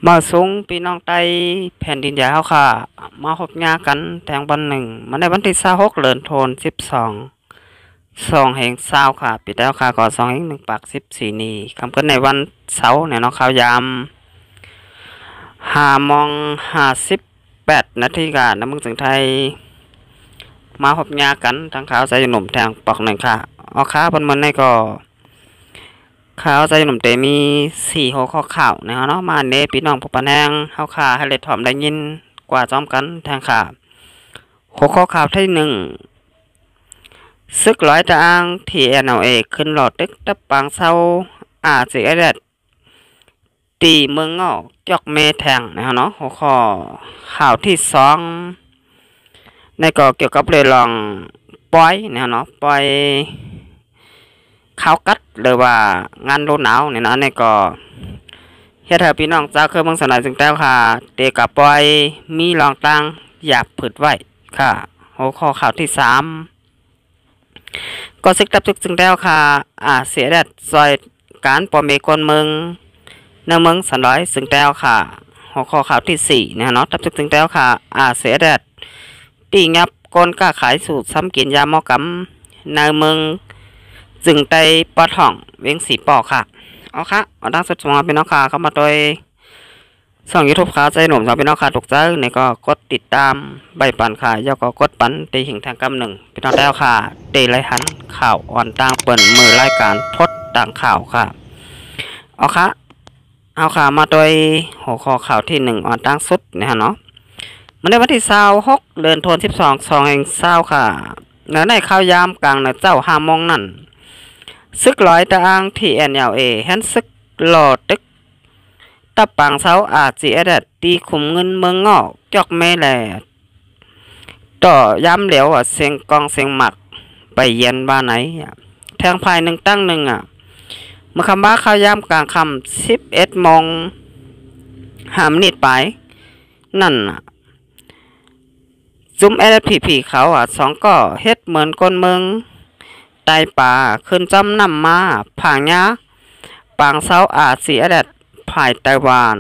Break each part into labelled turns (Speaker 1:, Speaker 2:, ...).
Speaker 1: มาสูงพี่น้องไต้แผ่นดินใหญ่เฮาค่ะมาพบญากันแทงวันหนึ่งมาในวันที่26เดือนธันวาคม2แห่งเศร้าค่ะปิดแล้วค่ะก่อน2แห่ง1 ปาก14นี้คำกันในวันเสาร์เนี่ยเนาะข่าวยาม5:58 นาทีค่ะน้ำมึงถึงไทยมาพบญากันทางข่าวใจหนุ่มแทงปอกหนึ่งค่ะเอาค้าบนมันในก็ข่าวใจหนุ่มเตมี4หัวข้อข่าวนะครับเนาะมาเนพี่น้องผู้ปะแนงเฮาข่าให้เล็ดถ่อมได้ยินกว่าจอมกันทางข่าวหัวข้อข่าวที่1ซึกร้อยตะอ้างที่NLAขึ้นหลอดตึกตับปางเศร้าRCSตีเมืองงอกจอกเมแทงนะครับเนาะหัวข้อข่าวที่2ในก็เกี่ยวกับเรื่องลองปล่อยนะครับเนาะปล่อยข้าวกัดหรือว่างานฤดูหนาวเนี่ยนะนี่ก็เฮ็ดให้พี่น้องเจ้าเคยเมืองสนายจึงแต้วค่ะเตกับปล่อยมีรองตังอยากผืดไว้ค่ะหัวข้อข่าวที่3ก็ซึกตับซึกจึงแต้วค่ะเสียแดดซอยการปอเมกนเมืองในเมืองสนายจึงแต้วค่ะหัวข้อข่าวที่4นะเนาะตับซึกจึงแต้วค่ะเสียแดดตีงับกลกล้าขายสูตรซ้ำกินยาหมอกำในเมืองจึงไตปอท่องเวียงสีปอค่ะเอาค่ะเอาดังสุดสมองเป็นน้องค่ะเข้ามาโดยช่องยูทูบข่าวใจหนุ่มสาวเป็นน้องค่ะถูกใจเนี่ยก็กดติดตามใบปันค่ะย่อก็กดปันตีหิงทางกำ1เป็นน้องแล้วค่ะตีไรหันข่าวอ่อนต่างเปิดมือรายการทดต่างข่าวค่ะเอาค่ะเอาค่ะมาโดยหัวข้อข่าวที่1อ่อนต่างสุดนะฮะเนาะมันในวันที่26เดือนธันวาคม2แห่ง20ค่ะในข่าวยามกลางในเจ้า5 โมงนั่นซึกร้อยตะอ้างที่NLAแฮนซึกหลอตึกตับปางเสาRCSตีขุมเงินเมืองงอกจอกแม่แหล่ต่อย้ำเหลวเสียงกองเสียงหมักไปเย็นบ้านไหนแทงภายหนึ่งตั้งหนึ่งเมื่อคำว่าข้าวยามกลางคำ11 โมงหามนิดไปนั่นจุ้มLPPเขา2ก็เฮ็ดเหมือนคนเมืองไตป่าขึ้นจำนำมาผางยาปางเสาRCSภายไต้หวัน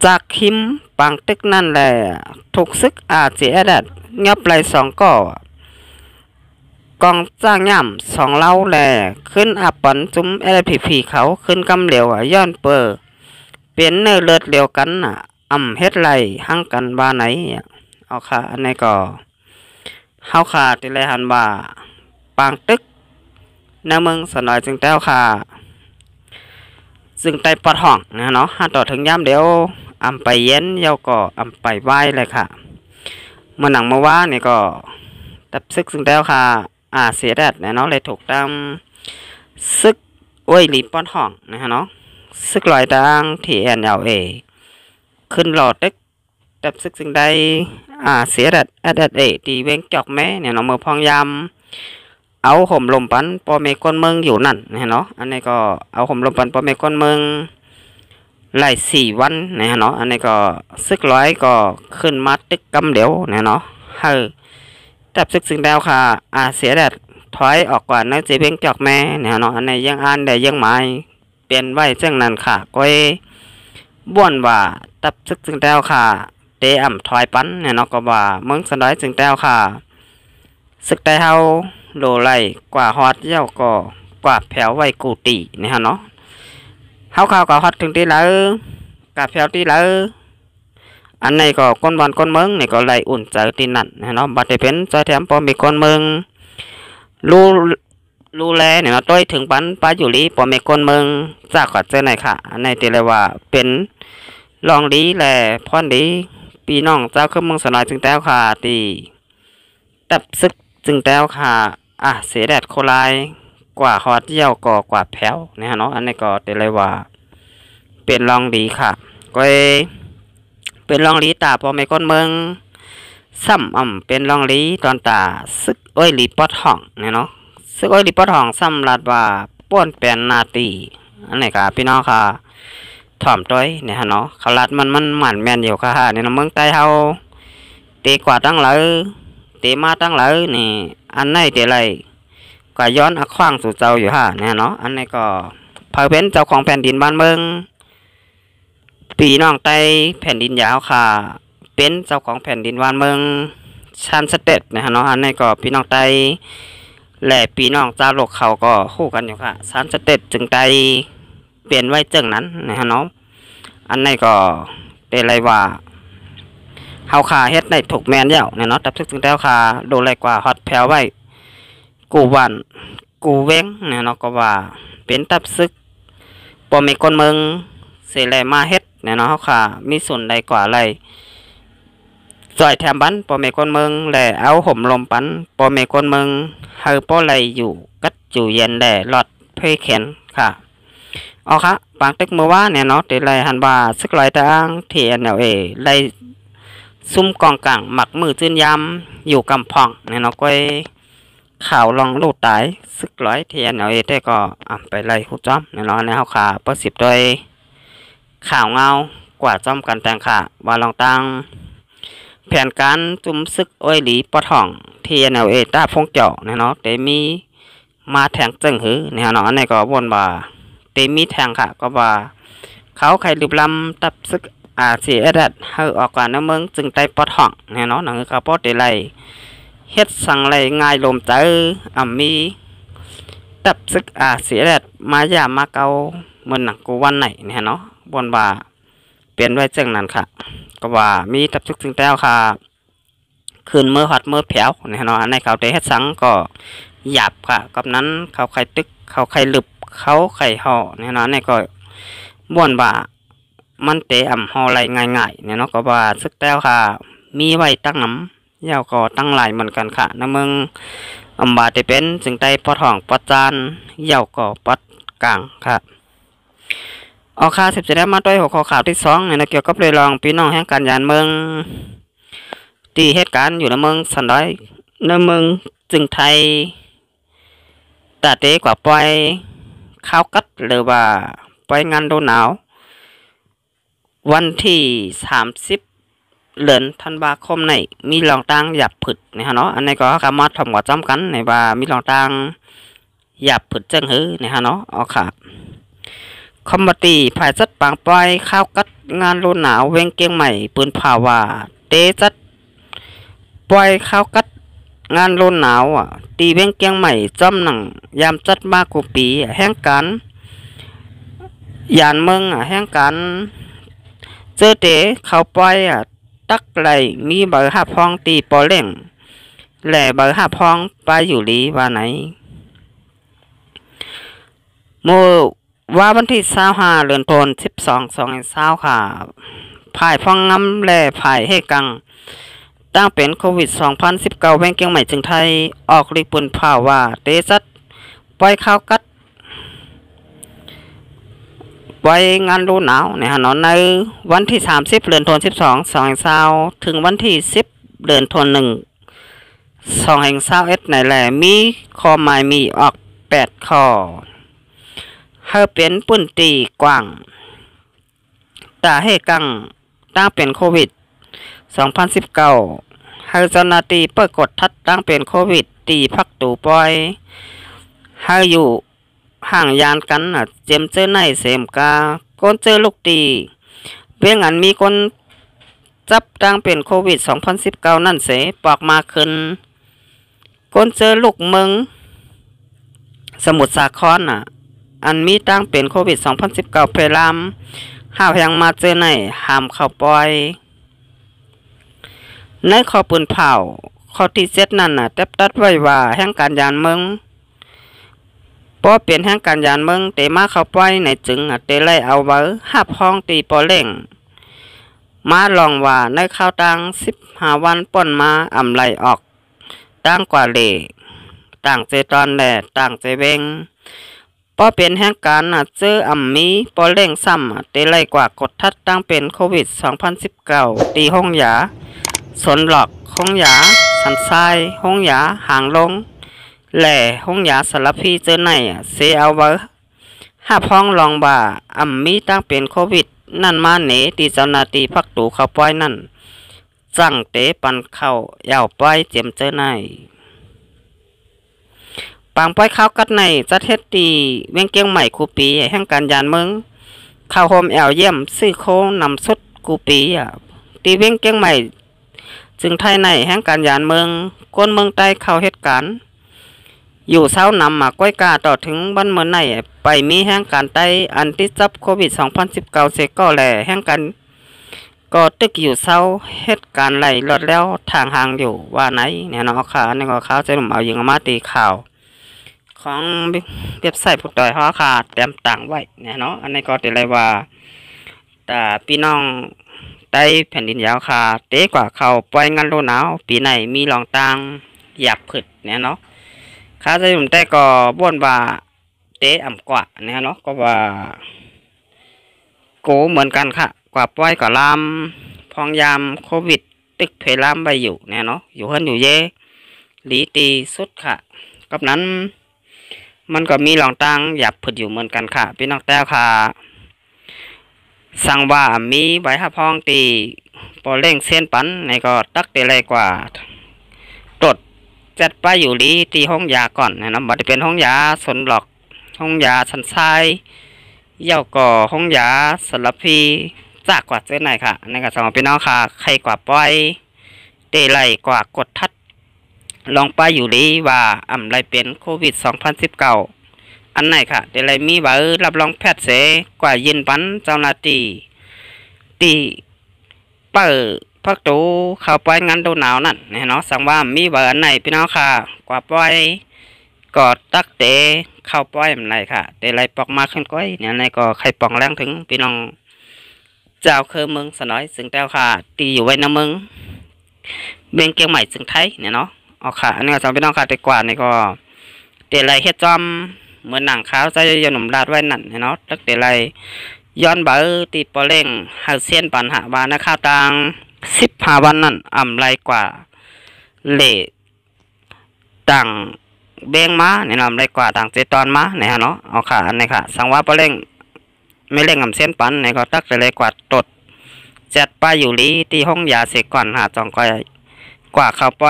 Speaker 1: จากคิมปางตึกนั่นแหละถูกซึกRCSงับไหล2ก่อกองจ้างย่ำ2เล่าแหล่ขึ้นปันจุ้มLPPเขาขึ้นกำเหลวย้อนเปอเป็นเนื้อเลือดเหลวกันเฮ็ดไหลหั่งกันบ้าไหนเอาค่ะอันนี้ก็เฮาค่ะที่ไรหันว่าปางตึกในเมืองสนอยจึงแต้วค่ะซึ่งไตปอดห้องนะเนาะต่อถึงย่ำเดี๋ยวไปเย็นเยาก็ไปไหว้เลยค่ะเมื่อหนังเมื่อวานนี่ก็ตับซึกซึ่งแต้วค่ะเสียแดดนะเนาะเลยถูกตามซึกหลีปอดห้องนะเนาะซึกลอยดังที่NLAขึ้นหลอดตึกตับซึกซึ่งได้เสียแดดตีเว้งจอกแม่เนี่ยเนาะเมื่อพองยามเอาห่มลมปันปอเมก้นเมืองอยู่นั่นเนาะอันนี้ก็เอาห่มลมปันปอเมก้นเมืองไล่4 วันเนาะอันนี้ก็ซึกร้อยก็ขึ้นมาตึกกำเดียวเนาะให้ตับซึกซึ่งดาวค่ะเสียแดดถอยออกกว่าในเจเบงจอกแม่เนาะอันนี้ยังอ่านได้ยังหมายเปลี่ยนไว้เจ้งนั้นค่ะก็บ่วนว่าตับซึกซึ่งดาวค่ะเตะถอยปันเนาะก็ว่าเมืองสนอยซึ่งดาวค่ะซึกไต้เฮาโลไลกว่าฮอตเย้าก็กว่าแผวไว้กูตีเนาะเฮาข่าวก็ฮอตถึงที่แล้วกับแผวที่แล้วอันนี้ก็ก้นบอลก้นเมืองนี่ก็ไล่อุ่นใจที่นั่นเนาะบัดได้เป็นใจแถมพอมีก้นเมืองรู้แลเนี่ยเนาะต้อยถึงปันป้าอยู่ลีพอมีก้นเมืองจากขอเจอไหนค่ะอันนี้ที่เรียกว่าเป็นรองดีแลพรดีพี่น้องเจ้าเครื่องเมืองสนอยจึงแต้วค่ะตีตับซึกจึงแต้วค่ะเสียแดดโคลายกว่าฮอตเยี่ยวก็กว่าแผวเนาะอันนี้ก็ได้เลยว่าเป็นรองดีค่ะก็เป็นรองดีตาพอไม่ก้นเมืองซ้ำเป็นรองดีตอนตาซึกหลีปอดห้องเนาะซึกหลีปอดห้องซ้ำลาดว่าป้วนแปลนนาตีอันนี้ค่ะพี่น้องค่ะถ่อมต้อยเนาะเขาลัดมันหมันแมนอยู่ค่ะในเมืองใต้เฮาตีกว่าตั้งหลายตีมาตั้งหลายนี่อันไหนตีไร ก็ย้อนอักขว้างสู่เจ้าอยู่ฮะเนี่ยเนาะอันนี้ก็เผยเป็นเจ้าของแผ่นดินบ้านเมืองปีน้องไต้แผ่นดินยาวค่ะเป็นเจ้าของแผ่นดินบ้านเมืองชันสเตตนะฮะเนาะอันนี้ก็พี่น้องไต้และปีน้องเจ้าโลกเขาก็คู่กันอยู่ค่ะชันสเตตจึงไต้เปลี่ยนไว้เจิงนั้นนะฮะเนาะอันนี้ก็ได้ไรว่าเฮาขาเฮ็ดในถูกแมนเดี่ยวเนี่ยเนาะตับซึกถึงแล้วค่ะโดนไรกว่าฮอตแผวไว้กูวันกูเว้งเนี่ยเนาะก็ว่าเป็นตับซึกปอมีคนเมืองเสแลมาเฮ็ดเนี่ยเนาะเฮาขามีส่วนใดกว่าไรจอยแถมบันปอมีคนเมืองแหล่เอาห่มลมปันปอมีคนเมืองเฮาปอไรอยู่กัดจู่เย็นแหล่หลอดเพยเข็นค่ะอ๋อค่ะปางตึกเมื่อว่าเนี่ยเนาะเดไรหันว่าซึกลอยตางเทียนแนวไรซุ่มกองกลางหมักมือจืนยำอยู่กำพองเนี่ยเนาะก็ข่าวลองลูดตายซึกร้อยเทียนแต่ก็ไปไล่คู่จ้อมเนี่ยเนาะในเฮาขาประสิบโดยข่าวเงากว่าจ้อมกันแต่งค่ะว่าลองตั้งแผนการจุ่มซึกอ้อยหลีปะท่องเทียนตาพงเจาะเนี่ยเนาะแต่มีมาแทงจึงหือเนี่ยเนาะในก็วนว่าเตมีแทงค่ะก็ว่าเขาใครลืมลำตับซึกเสียดัดเฮาออกก่อนน้ำเมืองจึงไตปอท่องเนี่ยเนาะหนังกระปอดไล่เฮ็ดสั่งไล่ง่ายลมเจอมีตับซึกเสียดัดมายามาเกาเหมือนหนังกูวันไหนเนี่ยเนาะบนว่าเปลี่ยนไว้จึงนั้นค่ะก็ว่ามีตับซึกจึงแต้วค่ะคืนเมื่อหัดเมื่อแผวเนี่ยเนาะในเขาได้เฮ็ดสั่งก็หยาบค่ะกับนั้นเขาไข่ตึกเขาไข่ลึบเขาไข่ห่อเนี่ยเนาะในก็บ่นว่ามันเตะหอไหลง่ายๆเนี่ยเนาะก็ว่าซึกแต้วค่ะมีไว้ตั้งน้ำยาวก็ตั้งหลายเหมือนกันค่ะน้ำมึงบาจะเป็นจึงไตปอทองปอจานยาวก็ปอดกลางค่ะออกข่าวสิบจะได้มาด้วยหัวข้อข่าวที่2เนี่ยเกี่ยวกับเรื่องรองพี่น้องแห่งการยานเมืองตีเหตุการณ์อยู่ในเมืองสันดอยในเมืองจึงไทยตาเตะกว่าปล่อยข้าวกัดหรือว่าปล่อยงานโดนหนาววันที่30 เดือนธันวาคมในมีรองตั้งหยับผึดนะฮะเนาะอันนี้ก็สามารถทำกว่าจำกันในว่ามีรองตั้งหยับผึดจังหือนะฮะเนาะเอาค่ะคอมบัตีภายจัดปางปล่อยข้าวกัดงานโลนหนาวเวงเกียงใหม่ปืนผ่าว่าเตจัดปล่อยข้าวกัดงานโลนหนาวตีเวงเกียงใหม่จำหนังยามจัดมากกว่าปีแห่งการยานเมืองแห่งการเจอเตะเขาปล่อยตักไหลมีเบอร์5 พองตีปอเล่งแหล่เบอร์5 พองไปอยู่ลีว่าไหนเมื่อว่าวันที่25 เดือนธันวาคม12/20ค่ะภายพองงำแหล่ภายให้กังตั้งเป็นโควิด2019แวงเกียงใหม่จึงไทยออกรีปุ่นผ่าว่าเตซัดปล่อยข้าวกัดไว้งานรู้หนาวในฮานอนในวันที่30 เดือนธันวาคม12/20ถึงวันที่10 เดือนธันวาคม2/21ในแหล่มีข้อหมายมีออก8 ข้อให้เป็นปุ่นตีกว้างตาให้กังตั้งเป็นโควิด2019ให้เจ้าหน้าที่เปิดกดทัดตั้งเป็นโควิดตีพักตูปล่อยให้อยู่ห่างยานกันเจมเจอในเสมกาก้นเจอลูกตีเวียงอันมีคนจับตั้งเป็นโควิด2019นั่นเสปอกมาขึ้นก้นเจอลูกเมืองสมุทรสาครอันมีตั้งเป็นโควิด2019เพลามห้าวยังมาเจอในห้ามเข้าปล่อยในข้อปืนเผาข้อที่7นั่นตัดไว้ว่าแห่งการยานเมืองพอเปลี่ยนแห่งการยานเมืองเตมาเข้าปล่อยในจึงเตไล่เอาเบอร์5 พองตีปอเล่งมาลองว่าในข้าวตัง15 วันป่นมาไหลออกตั้งกว่าเล่ต่างเจตอนแหล่ต่างเจเวงพอเป็นแห่งการเจอมีปอเล่งซ้ำเตไล่กว่ากดทัดตั้งเป็นโควิด2019ตีห้องยาสนหลอกห้องยาสันทรายห้องยาห่างลงแหล่ห้องยาสารพีเจอในเซเอาเบอร์5 พองลองบ่ามีตั้งเป็นโควิดนั่นมาเหนตีเจ้าหน้าที่พักตูเขาปล่อยนั่นจังเตะปันเข้ายาวปล่อยเจียมเจอใน ปางป้อยข้าวกัดในจะเทศตีเวียงเกียงใหม่กูปีแห่งการยานเมืองข้าวโฮมแอวเยี่ยมซื้อโคนำสุดกูปีตีเวียงเกียงใหม่จึงไทยในแห่งการยานเมืองก้นเมืองใต้เข้าเหตุการณ์อยู่เช้านำมาก้อยกาต่อถึงบ้านเมืองในไปมีแห่งการใต้อันติดจับโควิด2019เสก็แหล่แห่งกันก็ตึกอยู่เช้าเหตุการณ์ไหลรถแล้วทางห่างอยู่ว่าไหนเนี่ยเนาะค่ะอันนี้ก็ข่าวใจหนุ่มเอายิงมาตีข่าวของเว็บไซต์ผู้ดอยฮอค่ะเตรียมต่างไว้เนี่ยเนาะอันนี้ก็ติเลยว่าแต่พี่น้องใต้แผ่นดินยาวค่ะเตะกว่าเขาปล่อยงานโลหนาวปีไหนมีรองตังหยับผึดเนี่ยเนาะข้าจะอยู่ใต้ก็บ่นว่าเตะอ่ำกว่าเนี่ยเนาะก็ว่าโกเหมือนกันค่ะกว่าปล่อยก็ลามพองยามโควิดตึกเพลามไปอยู่เนี่ยเนาะอยู่เฮิรนอยู่เย่หลีตีสุดค่ะกับนั้นมันก็มีรองตังหยับผึดอยู่เหมือนกันค่ะพี่น้องแต้วค่ะสั่งว่ามีใบหับพองตีปอเล่งเส้นปันในก็ตักเตเลยกว่าตดจัดไปอยู่ลีตีห้องยาก่อนนะบัดเป็นห้องยาสนหลอกห้องยาชันทรายเย่าก่อห้องยาสลับพีจากกว่าเจ้าไหนค่ะในกับสองพี่น้องค่ะใครกว่าปล่อยเตไลกว่ากดทัดลองไปอยู่ลีว่าอ่ำไรเป็นโควิด2019อันไหนค่ะเตไลมีว่ารับรองแพทย์เสกว่ายินปันเจ้าหน้าที่ตีเปิดพักตูเข้าไปงานดูหนาวนั่นเนี่ยเนาะสั่งว่ามีว่าอันไหนพี่น้องค่ะกว่าปล่อยกอดตักเตะเข้าปล่อยมันไหนค่ะเตไลปอกมาขึ้นก้อยเนี่ยในก็ใครปองแรงถึงพี่น้องเจ้าคือเมืองสนอยซึ่งแต้วค่ะตีอยู่ไว้ในเมืองเบียงเกียงใหม่ซึ่งไทยเนี่ยเนาะเอาค่ะอันนี้สองพี่น้องค่ะแต่กว่านี่ก็เตไลเฮ็ดจอมเหมือนหนังขาวใจยนหนุ่มลาดไว้นั่นเนาะตักเตไลย้อนเบอร์ตีปอเล่งหาเซียนปัญหาบานะข้าวตัง15 วันนั่นอ่ำไรกว่าเละต่างเบงมาเนี่ยนำไรกว่าต่างเจตอนมาเนี่ยเนาะเอาค่ะอันนี้ค่ะสังว่าปอเล่งไม่เล่งอ่ำเซียนปันเนี่ยก็ตักเตไลกว่าตดจัดไปอยู่ลีที่ห้องยาเสกก่อนหาจองก้อยกว่าเข้าไป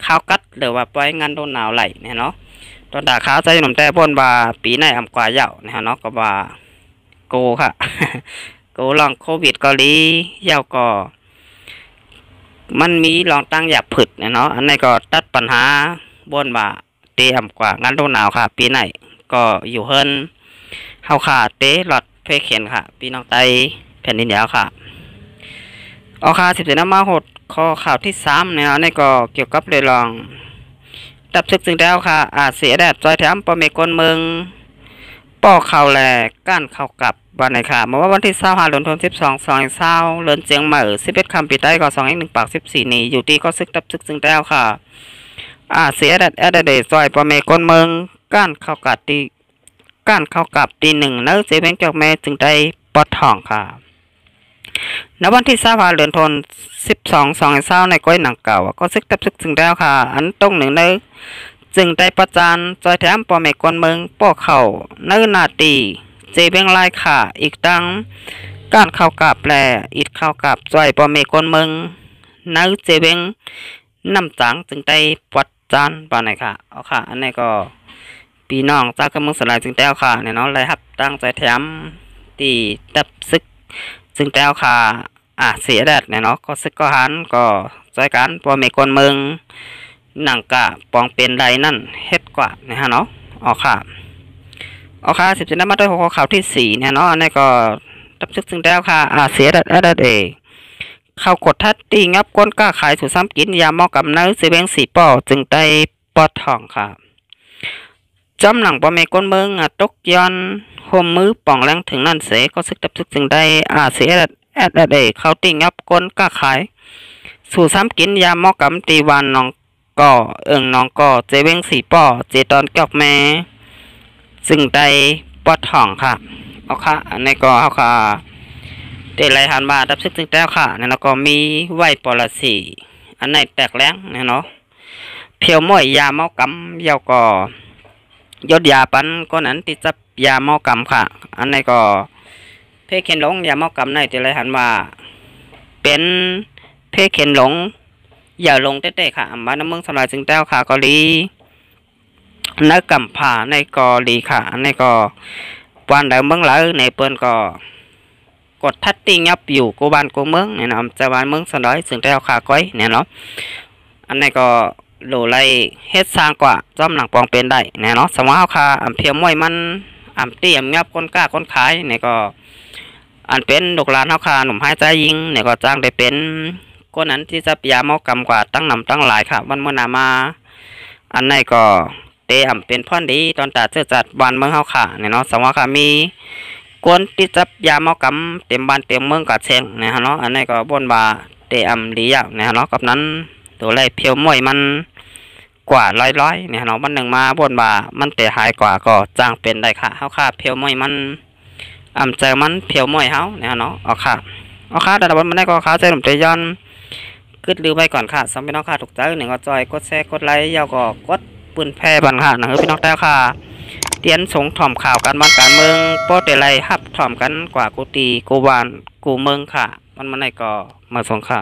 Speaker 1: ข้าวกัดหรือว่าปล่อยงานโดนหนาวไหลเนี่ยเนาะตอนด่าข้าวใจหนุ่มแต่พ่นว่าปีไหนอ่ำกว่าเยาเนี่ยเนาะก็ว่าโกค่ะโกลองโควิดเกาหลีเยาก็มันมีลองตั้งหยับผึดเนาะอันนี้ก็ตัดปัญหาบนว่าเตะอ่ำกว่างานโดนหนาวค่ะปีไหนก็อยู่เฮิรนเฮาค่ะเตะหลอดเพเขียนค่ะพี่น้องไตแผ่นดินยาวค่ะเอาค่ะ17 น้ำมาหดข้อข่าวที่3เนี่ยนี่ก็เกี่ยวกับเรื่องลองดับซึกซึ่งแล้วค่ะเสียแดดจอยแถมปอเมกลเมืองป้อเข่าแหลก้านเข่ากับวันไหนค่ะเมื่อวันที่25 เดือนธันวาคม2020เรือนเจียงใหม่11 คำปีใต้ก็2 1 ปาก 14นี่อยู่ที่ก็ซึกดับซึกซึ่งแล้วค่ะเสียแดดเดจอยปอเมกลเมืองก้านเข่ากับตี1เนื้อเสียเป็นเจ้าแม่จึงได้ปอดทองค่ะณวันที่25 เดือนธันวาคม2020ในก้อยหนังเก่าก็ซึกดับซึกซึ่งแล้วค่ะอันตรงหนึ่งเนื้อจึงได้ประจานจอยแถมปอเมกลเมืองป้อเข่าเนื้อนาตีเจเบงลายค่ะอีกดังการเข้ากับแปลอีกเข้ากับจอยปอเมกลเมืองเนื้อเจเบงน้ำจังจึงได้ประจานปานไหนค่ะเอาค่ะอันนี้ก็พี่น้องจากกำมือสลายจึงแต้วค่ะเนี่ยเนาะเลยครับตั้งใจแถมตีดับซึกจึงแต้วค่ะเสียแดดเนี่ยเนาะก็ซึกก็หันก็จอยกันปอเมกลเมืองหนังกะปองเป็นใดนั่นเฮ็ดกว่านะฮะเนาะออกค่ะ17 น้ำมาด้วยหัวข่าวที่4เนี่ยเนาะอันนี้ก็ตับซึกซึ่งแล้วค่ะเสียดัดเอเข้ากดทัดตีงับก้นก้าขายถูซ้ำกินยาหม้อกับเนื้อเสเบงสีป่อจึงได้ปอดทองค่ะจำหลังปอเมก้นเมืองตกย้อนห่มมือป่องแรงถึงนั่นเสก็ซึกตับซึกจึงได้เสียดัดเอเข้าตีงับก้นก้าขายสู่ซ้ำกินยาหม้อกับตีวันน้องก่อน้องก่อเจเวงสีป่อเจตอนกอกแม่ซึ่งได้ปอดทองค่ะเอาค่ะอันนี้ก็เอาค่ะเตะไรหันมาดับซึกซึ่งแล้วค่ะเนี่ยแล้วก็มีไหวปอลสีอันไหนแตกแรงเนี่ยเนาะเพียวม้อยยาเมากำยาวก็ยดยาปันก็นั้นติดจับยาเมากำค่ะอันนี้ก็เพเข็นหลงยาเมากำในเตะไรหันมาเป็นเพเข็นหลงอย่าลงเต้ๆค่ะบ้านน้ำเมืองสลายจึงแต้วค่ะเกาหลี นักกำผาในกอลีค่ะในกอวันเดิมเมืองหลายในเปิ้นก็กดทัดติ้งยับอยู่กูบ้านกูเมืองเนี่ยเนาะจะบ้านเมืองสันดอยซึ่งแต่เอาขาก้อยเนี่ยเนาะอันนี้ก็โหลไล่เฮ็ดสร้างกว่าจอมหลังปองเป็นได้เนี่ยเนาะสมมติเอาขาอำเพียมมวยมันอำเตี้ยมยับคนกล้าคนขายเนี่ยก็อันเป็นลูกหลานเฮาขาหนุ่มหายใจยิงเนี่ยก็จ้างได้เป็นคนนั้นที่จะพยายามเอากรรมกว่าตั้งนำตั้งหลายค่ะวันเมื่อนามาอันนี้ก็เตอำเป็นพ่อนดีตอนตาเจอจัดบ้านเมืองเฮาค่ะเนี่ยเนาะสมมติค่ะมีกวนที่จับยามเอากำเต็มบ้านเต็มเมืองกะเชงเนี่ยฮะเนาะอันนี้ก็บ่นว่าเตอำดีอย่างเนี่ยฮะเนาะกับนั้นตัวไรเพียวมวยมันกว่าร้อยเนี่ยเนาะวันหนึ่งมาบ่นว่ามันเตะหายกว่าก็จ้างเป็นได้ค่ะเฮาค่ะเพียวมวยมันเจอมันเพียวมวยเฮาเนี่ยเนาะเอาค่ะแต่ละวันมันได้ก็ขาใจหนุ่มใจย้อนกึดลือไว้ก่อนค่ะสำหรับพี่น้องค่ะถูกใจหนึ่งก็จอยกดแชร์กดไลค์ยาวก็กดปืนแพร่บันค่ะนะครับพี่น้องแต่ค่ะเตียนสงถ่อมข่าวกันบ้านการเมืองโป๊ะเตะไรฮับถ่อมกันกว่ากูตีกูวานกูเมืองค่ะมันได้ก็มาสงค่ะ